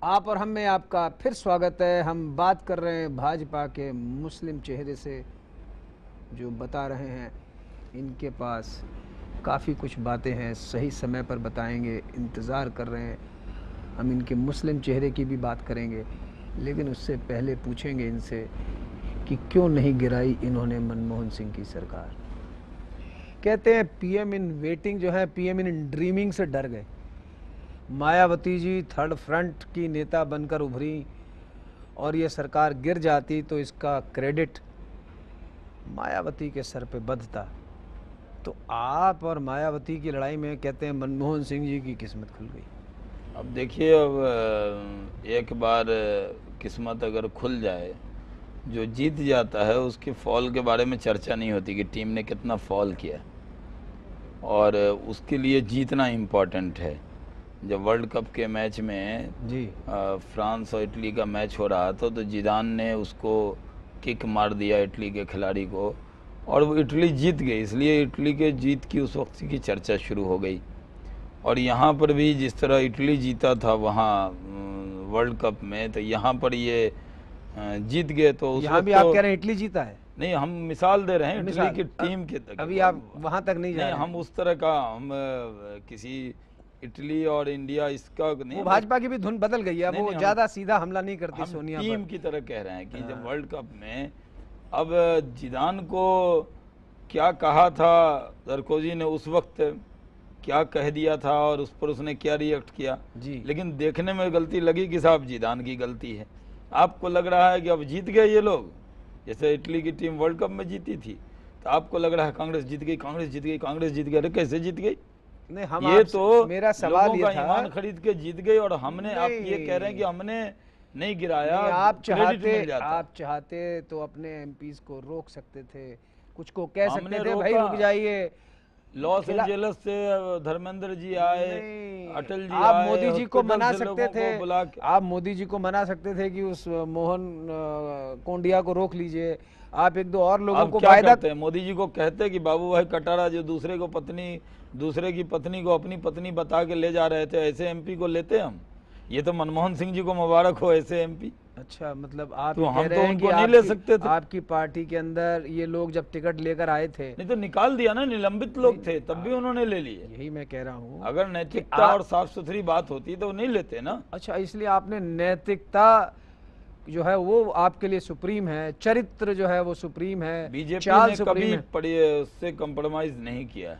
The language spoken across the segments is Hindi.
आप और हम में आपका फिर स्वागत है। हम बात कर रहे हैं भाजपा के मुस्लिम चेहरे से, जो बता रहे हैं इनके पास काफ़ी कुछ बातें हैं, सही समय पर बताएंगे, इंतज़ार कर रहे हैं। हम इनके मुस्लिम चेहरे की भी बात करेंगे, लेकिन उससे पहले पूछेंगे इनसे कि क्यों नहीं गिराई इन्होंने मनमोहन सिंह की सरकार। कहते हैं पीएम इन वेटिंग जो है, पीएम इन ड्रीमिंग से डर गए। मायावती जी थर्ड फ्रंट की नेता बनकर उभरी और ये सरकार गिर जाती तो इसका क्रेडिट मायावती के सर पे बंधता। तो आप और मायावती की लड़ाई में कहते हैं मनमोहन सिंह जी की किस्मत खुल गई। अब देखिए, अब एक बार किस्मत अगर खुल जाए, जो जीत जाता है उसके फॉल के बारे में चर्चा नहीं होती कि टीम ने कितना फॉल किया, और उसके लिए जीतना इम्पोर्टेंट है। जब वर्ल्ड कप के मैच में जी फ्रांस और इटली का मैच हो रहा था तो जिदान ने उसको किक मार दिया इटली के खिलाड़ी को, और वो इटली जीत गई। इसलिए इटली के जीत की उस वक्त की चर्चा शुरू हो गई। और यहाँ पर भी जिस तरह इटली जीता था वहाँ वर्ल्ड कप में, तो यहाँ पर ये जीत गए। तो उस यहाँ भी वक्त आप तो कह रहे हैं इटली जीता है। नहीं, हम मिसाल दे रहे हैं इटली मिसाल की टीम के तक। अभी आप वहां तक नहीं जा नहीं, रहे हम उस तरह का किसी इटली और इंडिया इसका नहीं। वो भाजपा की भी धुन बदल गई है, नहीं, वो नहीं, ज्यादा सीधा हमला नहीं करती हम सोनिया टीम पर। की तरह कह रहे हैं कि जब हाँ। वर्ल्ड कप में अब जिदान को क्या कहा था सरकोजी ने उस वक्त, क्या कह दिया था और उस पर उसने क्या रिएक्ट किया। जी लेकिन देखने में गलती लगी कि साहब जिदान की गलती है। आपको लग रहा है कि अब जीत गए ये लोग, जैसे इटली की टीम वर्ल्ड कप में जीती थी, तो आपको लग रहा है कांग्रेस जीत गई, कांग्रेस जीत गई, कांग्रेस जीत गई। अरे कैसे जीत गई? नहीं, हम ये तो मेरा सवाल लोगों ये का था, ईमान खरीद के जीत गई, और हमने, आप ये कह रहे हैं कि हमने नहीं गिराया, नहीं, आप क्रेडिट मिल जाता। आप चाहते तो अपने एमपीज को रोक सकते थे, कुछ को कह हमने सकते थे भाई रोका। रुक जाइए। लॉस एंजेलिस से धर्मेंद्र जी आए, नहीं, अटल जी आप आए, मोदी जी को हॉस्पिटल मना से सकते लोगों थे। को बुला के। आप मोदी जी को मना सकते थे कि उस मोहन कोंडिया को रोक लीजिए। आप एक दो और लोगों अब को क्या वायदा करते हैं? मोदी जी को कहते कि बाबू भाई कटारा जो दूसरे की पत्नी को अपनी पत्नी बता के ले जा रहे थे, ऐसे एमपी को लेते हम? ये तो मनमोहन सिंह जी को मुबारक हो ऐसे एमपी। अच्छा, मतलब आप तो ये हम कह रहे तो हैं कि उनको नहीं ले सकते थे। आपकी पार्टी के अंदर ये लोग जब टिकट लेकर आए थे, नहीं तो निकाल दिया ना, निलंबित लोग थे तब भी उन्होंने ले लिए। यही मैं कह रहा हूँ। अगर नैतिकता और साफ सुथरी बात होती तो नहीं लेते ना। अच्छा, इसलिए आपने नैतिकता जो है वो आपके लिए सुप्रीम है, चरित्र जो है वो सुप्रीम है, बीजेपी चाल ने सुप्रीम कभी है। उससे कंप्रोमाइज नहीं किया।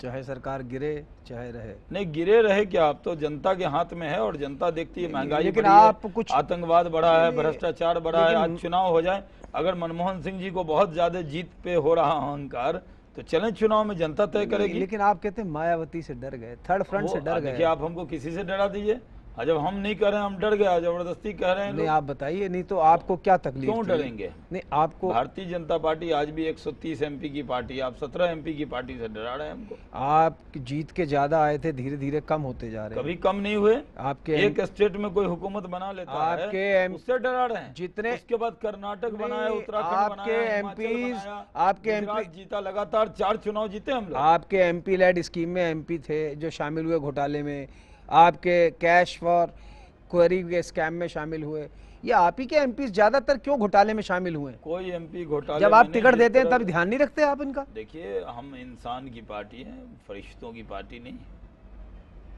चाहे सरकार गिरे चाहे रहे। नहीं, गिरे रहे क्या, अब तो जनता के हाथ में है, और जनता देखती है महंगाई लेकिन बढ़ी आप है, कुछ आतंकवाद बढ़ा है, भ्रष्टाचार बढ़ा है। लेकिन आज चुनाव हो जाए, अगर मनमोहन सिंह जी को बहुत ज्यादा जीत पे हो रहा अहंकार, तो चलें चुनाव में, जनता तय करेगी। लेकिन आप कहते हैं मायावती से डर गए, थर्ड फ्रंट से डर देखिए, गए। आप हमको किसी से डरा दीजिए। जब हम नहीं कर रहे हैं, हम डर गए, जबरदस्ती कह रहे हैं नहीं, लोग। आप बताइए, नहीं तो आपको क्या तकलीफ क्यों थी? डरेंगे? नहीं, आपको भारतीय जनता पार्टी आज भी 130 एमपी की पार्टी है। आप 17 एमपी की पार्टी से डरा रहे हैं हमको। आप जीत के ज्यादा आए थे, धीरे धीरे कम होते जा रहे हैं। कभी कम नहीं हुए। आपके एक स्टेट में कोई हुकूमत बना लेता आपके है, उससे डरा रहे हैं। जितने उसके बाद कर्नाटक बनाया, नहीं, उत्तराखंड आपके बनाया, हिमाचल MPs बनाया, आपके गुजरात MP जीता, लगातार 4 चुनाव जीते हम लोग। आपके एमपी लेड स्कीम में एमपी थे जो शामिल हुए घोटाले में, आपके कैश फॉर क्वेरी के स्कैम में शामिल हुए। ये आप ही के एमपी ज्यादातर क्यों घोटाले में शामिल हुए? कोई एमपी घोटाले जब में आप नहीं, टिकट जिस देते हैं तरह- तब ध्यान नहीं रखते आप इनका? देखिए, हम इंसान की पार्टी है, फरिश्तों की पार्टी नहीं।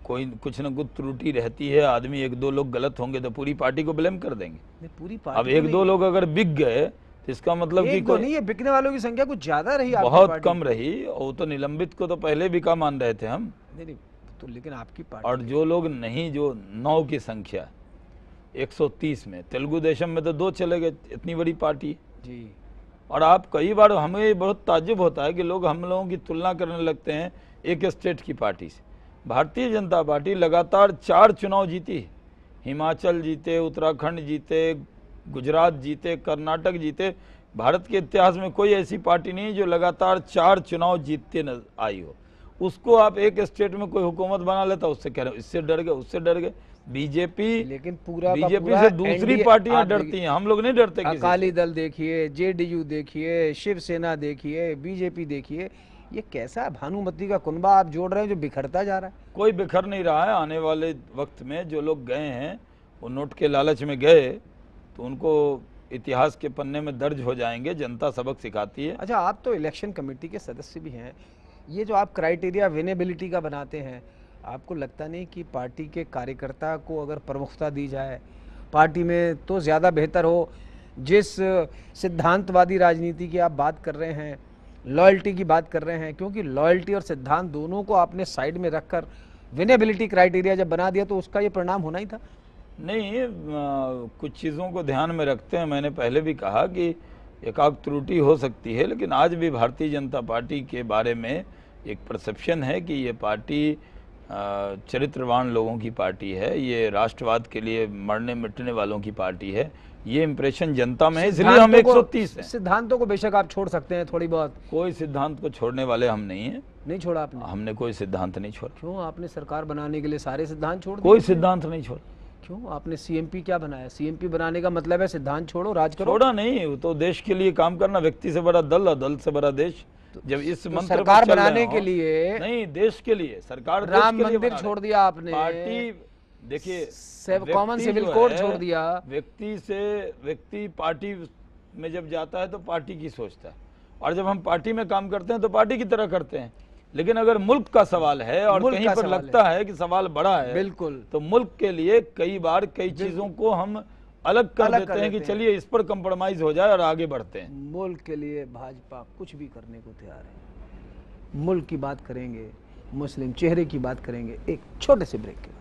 कोई कुछ न कुछ त्रुटि रहती है, आदमी एक दो लोग गलत होंगे तो पूरी पार्टी को ब्लेम कर देंगे। नहीं, पूरी अब पार्टी एक दो लोग अगर बिक गए तो इसका मतलब कि एक दो नहीं, ये बिकने वालों की संख्या कुछ ज्यादा रही आपकी बहुत पार्टी। कम रही। और वो तो निलंबित को तो पहले भी का मान रहे थे हम। नहीं नहीं, तो लेकिन आपकी पार्टी और जो लोग नहीं, जो 9 की संख्या 130 में, तेलुगु देशम में तो 2 चले गए, इतनी बड़ी पार्टी। जी और आप कई बार, हमें ये बहुत ताज्जुब होता है कि लोग हम लोगों की तुलना करने लगते हैं एक स्टेट की पार्टी से। भारतीय जनता पार्टी लगातार 4 चुनाव जीती। हिमाचल जीते, उत्तराखंड जीते, गुजरात जीते, कर्नाटक जीते। भारत के इतिहास में कोई ऐसी पार्टी नहीं जो लगातार 4 चुनाव जीतते न आई हो। उसको आप एक स्टेट में कोई हुकूमत बना लेता, उससे कह रहे हो इससे डर गए, उससे डर गए। बीजेपी लेकिन पूरा का बीजेपी पूरा से दूसरी NDA पार्टियां आप डरती हैं, हम लोग नहीं डरते किसी से। अकाली दल देखिए, जेडीयू देखिए, शिवसेना देखिए, बीजेपी देखिए, ये कैसा भानुमति का कुनबा आप जोड़ रहे हैं जो बिखरता जा रहा है? कोई बिखर नहीं रहा है। आने वाले वक्त में जो लोग गए हैं वो नोट के लालच में गए तो उनको इतिहास के पन्ने में दर्ज हो जाएंगे। जनता सबक सिखाती है। अच्छा, आप तो इलेक्शन कमेटी के सदस्य भी हैं, ये जो आप क्राइटेरिया विनेबिलिटी का बनाते हैं, आपको लगता नहीं कि पार्टी के कार्यकर्ता को अगर प्रमुखता दी जाए पार्टी में तो ज़्यादा बेहतर हो? जिस सिद्धांतवादी राजनीति की आप बात कर रहे हैं, लॉयल्टी की बात कर रहे हैं, क्योंकि लॉयल्टी और सिद्धांत दोनों को आपने साइड में रखकर विनेबिलिटी क्राइटेरिया जब बना दिया तो उसका ये परिणाम होना ही था। नहीं, कुछ चीज़ों को ध्यान में रखते हैं। मैंने पहले भी कहा कि एकाध त्रुटि हो सकती है, लेकिन आज भी भारतीय जनता पार्टी के बारे में एक परसेप्शन है कि ये पार्टी चरित्रवान लोगों की पार्टी है, ये राष्ट्रवाद के लिए मरने मिटने वालों की पार्टी है। ये इंप्रेशन जनता में है, इसलिए हम 130 हैं। सिद्धांतों को बेशक आप छोड़ सकते हैं थोड़ी बहुत, कोई सिद्धांत को छोड़ने वाले हम नहीं हैं। नहीं छोड़ा आपने? हमने कोई सिद्धांत नहीं छोड़ा। क्यों? आपने सरकार बनाने के लिए सारे सिद्धांत छोड़ दिए? कोई सिद्धांत नहीं छोड़ा। क्यों? आपने सीएमपी क्या बनाया? सीएमपी बनाने का मतलब है सिद्धांत छोड़ो, राज करो। छोड़ा नहीं, वो तो देश के लिए काम करना। व्यक्ति से बड़ा दल और दल से बड़ा देश। जब इस मंत्र सरकार बनाने के लिए नहीं, देश के लिए सरकार, राम मंदिर छोड़ दिया आपने, पार्टी देखिए कॉमन सिविल कोड छोड़ दिया। व्यक्ति पार्टी में जब जाता है तो पार्टी की सोचता है, और जब हम पार्टी में काम करते हैं तो पार्टी की तरह करते हैं। लेकिन अगर मुल्क का सवाल है और कहीं पर लगता है कि सवाल बड़ा है, बिल्कुल, तो मुल्क के लिए कई बार कई चीजों को हम अलग कर देते हैं कि चलिए इस पर कंप्रोमाइज हो जाए और आगे बढ़ते हैं। मुल्क के लिए भाजपा कुछ भी करने को तैयार है। मुल्क की बात करेंगे, मुस्लिम चेहरे की बात करेंगे एक छोटे से ब्रेक के बाद।